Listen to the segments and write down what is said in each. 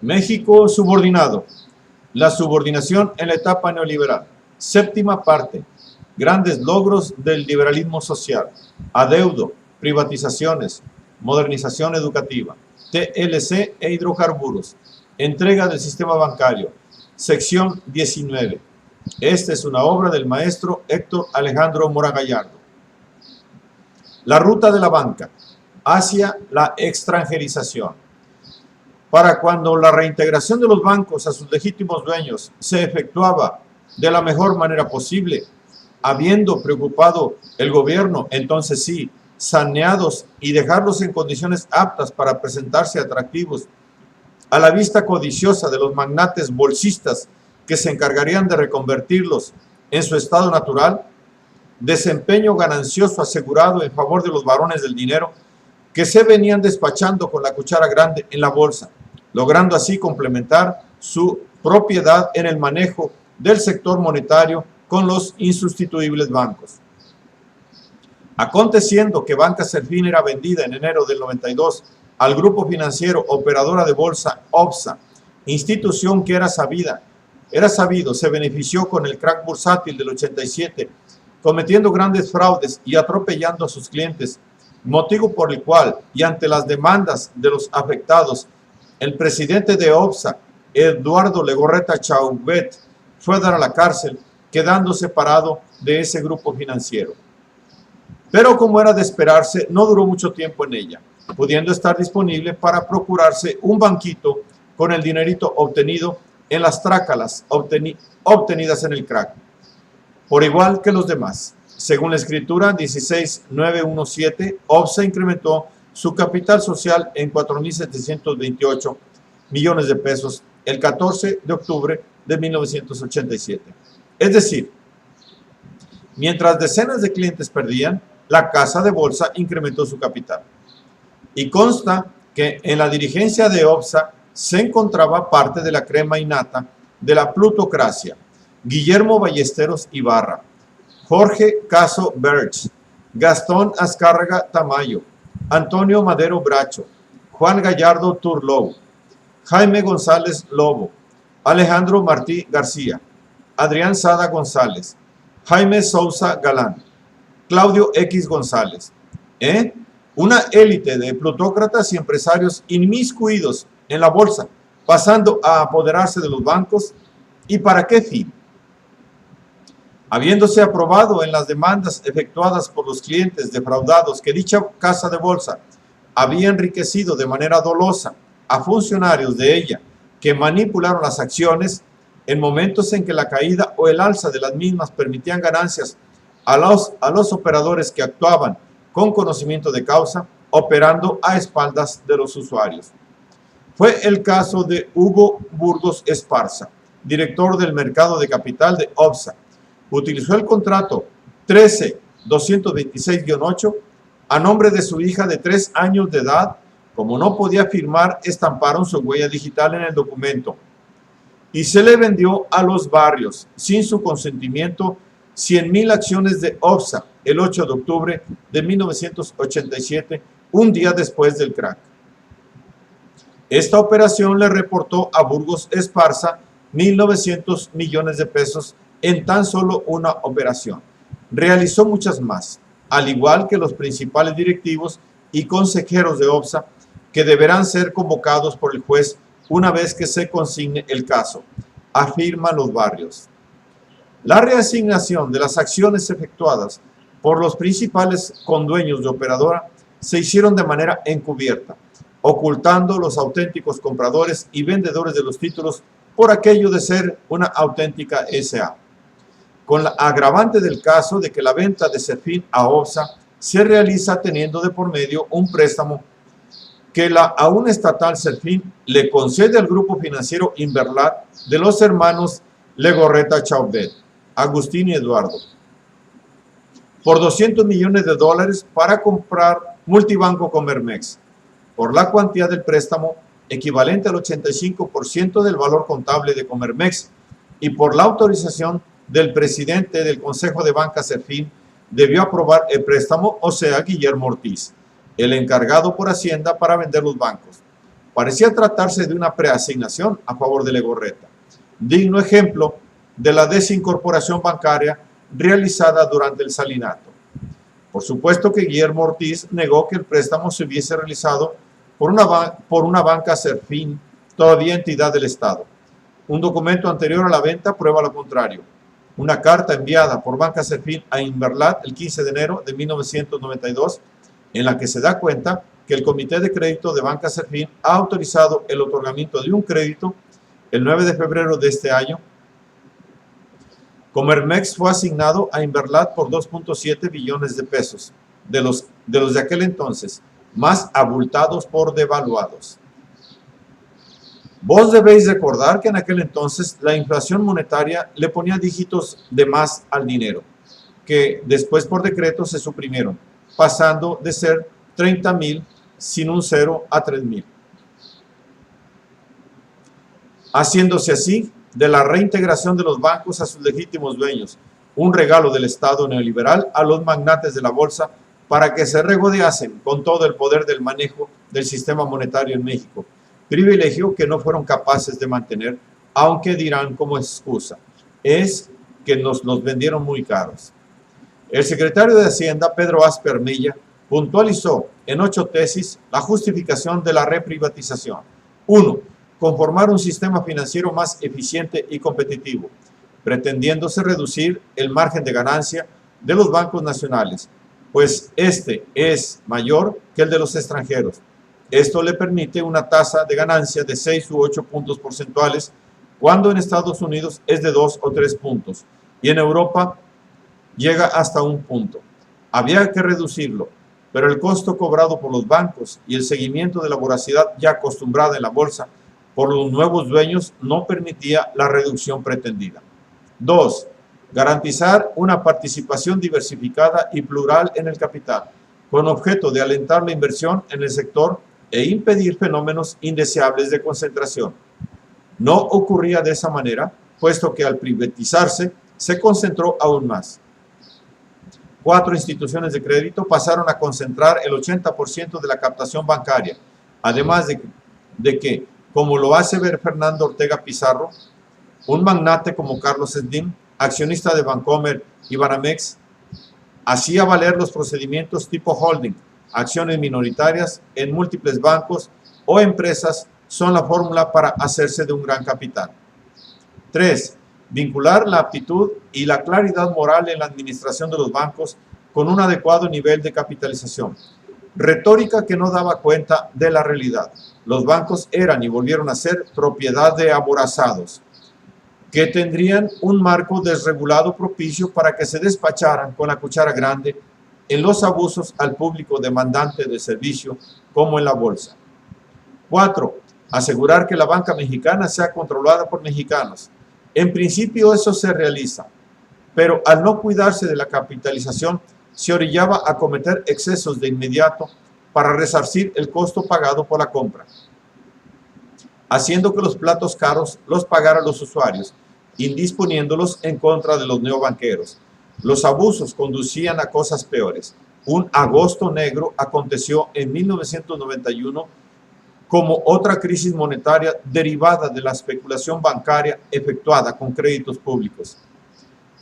México subordinado. La subordinación en la etapa neoliberal. Séptima parte. Grandes logros del liberalismo social. Adeudo, privatizaciones, modernización educativa, TLC e hidrocarburos. Entrega del sistema bancario. Sección 19. Esta es una obra del maestro Héctor Alejandro Mora Gallardo. La ruta de la banca hacia la extranjerización. Para cuando la reintegración de los bancos a sus legítimos dueños se efectuaba de la mejor manera posible, habiendo preocupado el gobierno, entonces sí, saneados y dejarlos en condiciones aptas para presentarse atractivos a la vista codiciosa de los magnates bolsistas que se encargarían de reconvertirlos en su estado natural, desempeño ganancioso asegurado en favor de los varones del dinero que se venían despachando con la cuchara grande en la bolsa, logrando así complementar su propiedad en el manejo del sector monetario con los insustituibles bancos. Aconteciendo que Banca Serfín era vendida en enero del 92 al grupo financiero operadora de bolsa OBSA, institución que era sabido, se benefició con el crack bursátil del 87, cometiendo grandes fraudes y atropellando a sus clientes, motivo por el cual, y ante las demandas de los afectados, el presidente de OBSA, Eduardo Legorreta Chauvet, fue a dar a la cárcel, quedando separado de ese grupo financiero. Pero como era de esperarse, no duró mucho tiempo en ella, pudiendo estar disponible para procurarse un banquito con el dinerito obtenido en las trácalas obtenidas en el crack, por igual que los demás. Según la escritura 16917, OBSA incrementó su capital social en 4.728 millones de pesos el 14 de octubre de 1987. Es decir, mientras decenas de clientes perdían, la casa de bolsa incrementó su capital. Y consta que en la dirigencia de OBSA se encontraba parte de la crema innata de la plutocracia: Guillermo Ballesteros Ibarra, Jorge Caso Berch, Gastón Azcárraga Tamayo, Antonio Madero Bracho, Juan Gallardo Turlou, Jaime González Lobo, Alejandro Martí García, Adrián Sada González, Jaime Sousa Galán, Claudio X González. Una élite de plutócratas y empresarios inmiscuidos en la bolsa, pasando a apoderarse de los bancos. ¿Y para qué fin? Habiéndose aprobado en las demandas efectuadas por los clientes defraudados que dicha casa de bolsa había enriquecido de manera dolosa a funcionarios de ella que manipularon las acciones en momentos en que la caída o el alza de las mismas permitían ganancias a los operadores que actuaban con conocimiento de causa, operando a espaldas de los usuarios. Fue el caso de Hugo Burgos Esparza, director del mercado de capital de OBSA. Utilizó el contrato 13-226-8 a nombre de su hija de 3 años de edad. Como no podía firmar, estamparon su huella digital en el documento y se le vendió a los barrios, sin su consentimiento, 100,000 acciones de OBSA el 8 de octubre de 1987, un día después del crack. Esta operación le reportó a Burgos Esparza 1.900 millones de pesos en tan solo una operación. Realizó muchas más, al igual que los principales directivos y consejeros de OBSA, que deberán ser convocados por el juez una vez que se consigne el caso, afirman los barrios. La reasignación de las acciones efectuadas por los principales condueños de operadora se hicieron de manera encubierta, ocultando los auténticos compradores y vendedores de los títulos por aquello de ser una auténtica SA, con la agravante del caso de que la venta de Serfín a OBSA se realiza teniendo de por medio un préstamo que la aún estatal Serfín le concede al grupo financiero Inverlat de los hermanos Legorreta Chauvet, Agustín y Eduardo, por $200 millones para comprar Multibanco Comermex, por la cuantía del préstamo equivalente al 85% del valor contable de Comermex y por la autorización del presidente del Consejo de Banca Serfín, debió aprobar el préstamo, o sea, Guillermo Ortiz, el encargado por Hacienda para vender los bancos. Parecía tratarse de una preasignación a favor de Legorreta, digno ejemplo de la desincorporación bancaria realizada durante el salinato. Por supuesto que Guillermo Ortiz negó que el préstamo se hubiese realizado por una banca Serfín, todavía entidad del Estado. Un documento anterior a la venta prueba lo contrario. Una carta enviada por Banca Serfín a Inverlat el 15 de enero de 1992, en la que se da cuenta que el Comité de Crédito de Banca Serfín ha autorizado el otorgamiento de un crédito el 9 de febrero de este año. Comermex fue asignado a Inverlat por 2.7 billones de pesos, de los de aquel entonces, más abultados por devaluados. Vos debéis recordar que en aquel entonces la inflación monetaria le ponía dígitos de más al dinero, que después por decreto se suprimieron, pasando de ser 30.000 sin un cero a 3.000. Haciéndose así de la reintegración de los bancos a sus legítimos dueños, un regalo del Estado neoliberal a los magnates de la bolsa para que se regodeasen con todo el poder del manejo del sistema monetario en México, privilegio que no fueron capaces de mantener, aunque dirán como excusa, es que nos los vendieron muy caros. El secretario de Hacienda, Pedro Asper Milla, puntualizó en 8 tesis la justificación de la reprivatización. 1. Conformar un sistema financiero más eficiente y competitivo, pretendiéndose reducir el margen de ganancia de los bancos nacionales, pues este es mayor que el de los extranjeros. Esto le permite una tasa de ganancia de 6 u 8 puntos porcentuales, cuando en Estados Unidos es de 2 o 3 puntos, y en Europa llega hasta 1 punto. Había que reducirlo, pero el costo cobrado por los bancos y el seguimiento de la voracidad ya acostumbrada en la bolsa por los nuevos dueños no permitía la reducción pretendida. 2. Garantizar una participación diversificada y plural en el capital, con objeto de alentar la inversión en el sector e impedir fenómenos indeseables de concentración. No ocurría de esa manera, puesto que al privatizarse se concentró aún más. 4 instituciones de crédito pasaron a concentrar el 80% de la captación bancaria, además de que, como lo hace ver Fernando Ortega Pizarro, un magnate como Carlos Slim, accionista de Bancomer y Banamex, hacía valer los procedimientos tipo holding, acciones minoritarias en múltiples bancos o empresas son la fórmula para hacerse de un gran capital. 3. Vincular la aptitud y la claridad moral en la administración de los bancos con un adecuado nivel de capitalización. Retórica que no daba cuenta de la realidad. Los bancos eran y volvieron a ser propiedad de aborazados, que tendrían un marco desregulado propicio para que se despacharan con la cuchara grande en los abusos al público demandante de servicio, como en la bolsa. 4. Asegurar que la banca mexicana sea controlada por mexicanos. En principio eso se realiza, pero al no cuidarse de la capitalización, se orillaba a cometer excesos de inmediato para resarcir el costo pagado por la compra, haciendo que los platos caros los pagaran los usuarios, indisponiéndolos en contra de los neobanqueros. Los abusos conducían a cosas peores. Un agosto negro aconteció en 1991 como otra crisis monetaria derivada de la especulación bancaria efectuada con créditos públicos.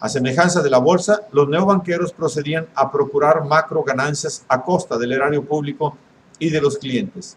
A semejanza de la bolsa, los neobanqueros procedían a procurar macro ganancias a costa del erario público y de los clientes.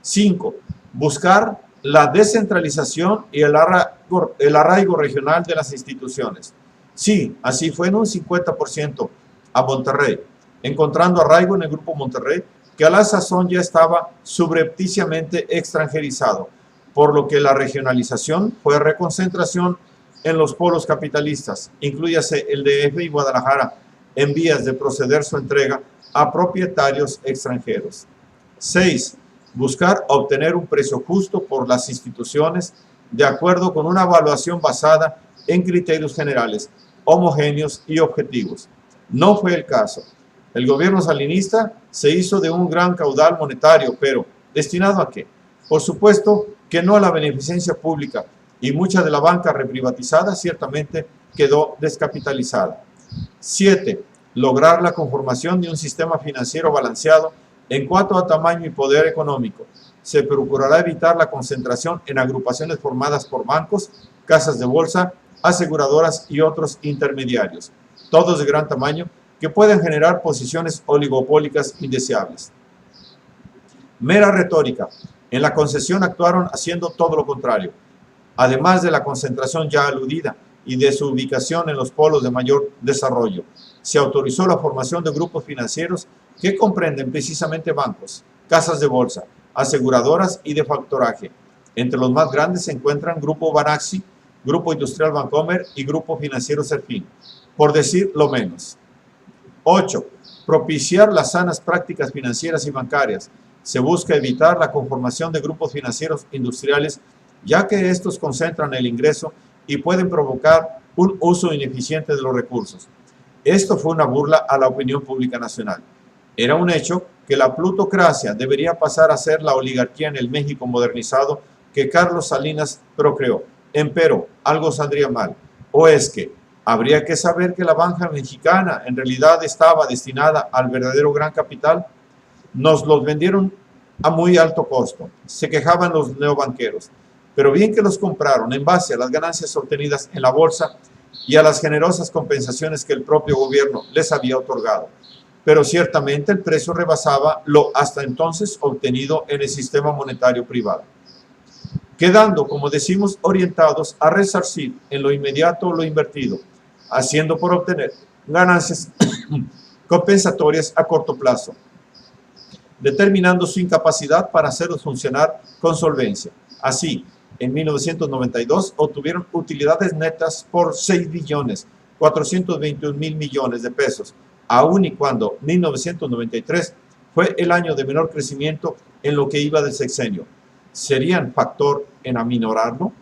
5. Buscar la descentralización y el arraigo regional de las instituciones. Sí, así fue en un 50% a Monterrey, encontrando arraigo en el Grupo Monterrey, que a la sazón ya estaba subrepticiamente extranjerizado, por lo que la regionalización fue reconcentración en los polos capitalistas, incluyase el DF y Guadalajara, en vías de proceder su entrega a propietarios extranjeros. 6. Buscar obtener un precio justo por las instituciones de acuerdo con una evaluación basada en criterios generales, homogéneos y objetivos. No fue el caso. El gobierno salinista se hizo de un gran caudal monetario, pero ¿destinado a qué? Por supuesto que no a la beneficencia pública, y mucha de la banca reprivatizada ciertamente quedó descapitalizada. 7. Lograr la conformación de un sistema financiero balanceado en cuanto a tamaño y poder económico, se procurará evitar la concentración en agrupaciones formadas por bancos, casas de bolsa, aseguradoras y otros intermediarios, todos de gran tamaño, que pueden generar posiciones oligopólicas indeseables. Mera retórica. En la concesión actuaron haciendo todo lo contrario. Además de la concentración ya aludida y de su ubicación en los polos de mayor desarrollo, se autorizó la formación de grupos financieros que comprenden precisamente bancos, casas de bolsa, aseguradoras y de factoraje. Entre los más grandes se encuentran Grupo Banaxi, Grupo Industrial Bancomer y Grupo Financiero Serfín, por decir lo menos. 8. Propiciar las sanas prácticas financieras y bancarias. Se busca evitar la conformación de grupos financieros industriales, ya que estos concentran el ingreso y pueden provocar un uso ineficiente de los recursos. Esto fue una burla a la opinión pública nacional. Era un hecho que la plutocracia debería pasar a ser la oligarquía en el México modernizado que Carlos Salinas procreó. Empero, algo saldría mal. ¿O es que habría que saber que la banca mexicana en realidad estaba destinada al verdadero gran capital? Nos los vendieron a muy alto costo, se quejaban los neobanqueros, pero bien que los compraron en base a las ganancias obtenidas en la bolsa y a las generosas compensaciones que el propio gobierno les había otorgado. Pero ciertamente el precio rebasaba lo hasta entonces obtenido en el sistema monetario privado, quedando, como decimos, orientados a resarcir en lo inmediato lo invertido, haciendo por obtener ganancias compensatorias a corto plazo, determinando su incapacidad para hacerlos funcionar con solvencia. Así, en 1992 obtuvieron utilidades netas por 6.421.000 millones de pesos, aun y cuando 1993 fue el año de menor crecimiento en lo que iba del sexenio. ¿Serían factor en aminorarlo?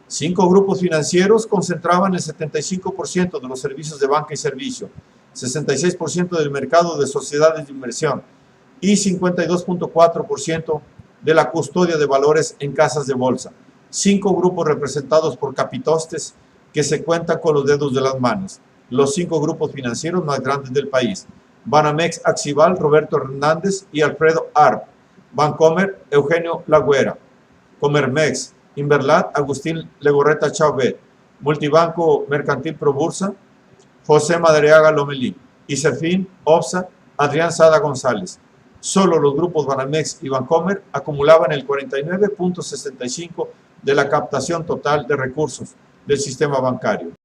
5 grupos financieros concentraban el 75% de los servicios de banca y servicio, 66% del mercado de sociedades de inversión y 52.4% de la custodia de valores en casas de bolsa. 5 grupos representados por capitostes que se cuentan con los dedos de las manos. Los 5 grupos financieros más grandes del país: Banamex Axival, Roberto Hernández y Alfredo Arp; Bancomer, Eugenio Lagüera; Comermex, Inverlat, Agustín Legorreta Chauvet; Multibanco Mercantil Probursa, José Madariaga Lomelí; y Serfín, OPSA, Adrián Sada González. Solo los grupos Banamex y Bancomer acumulaban el 49.65% de la captación total de recursos del sistema bancario.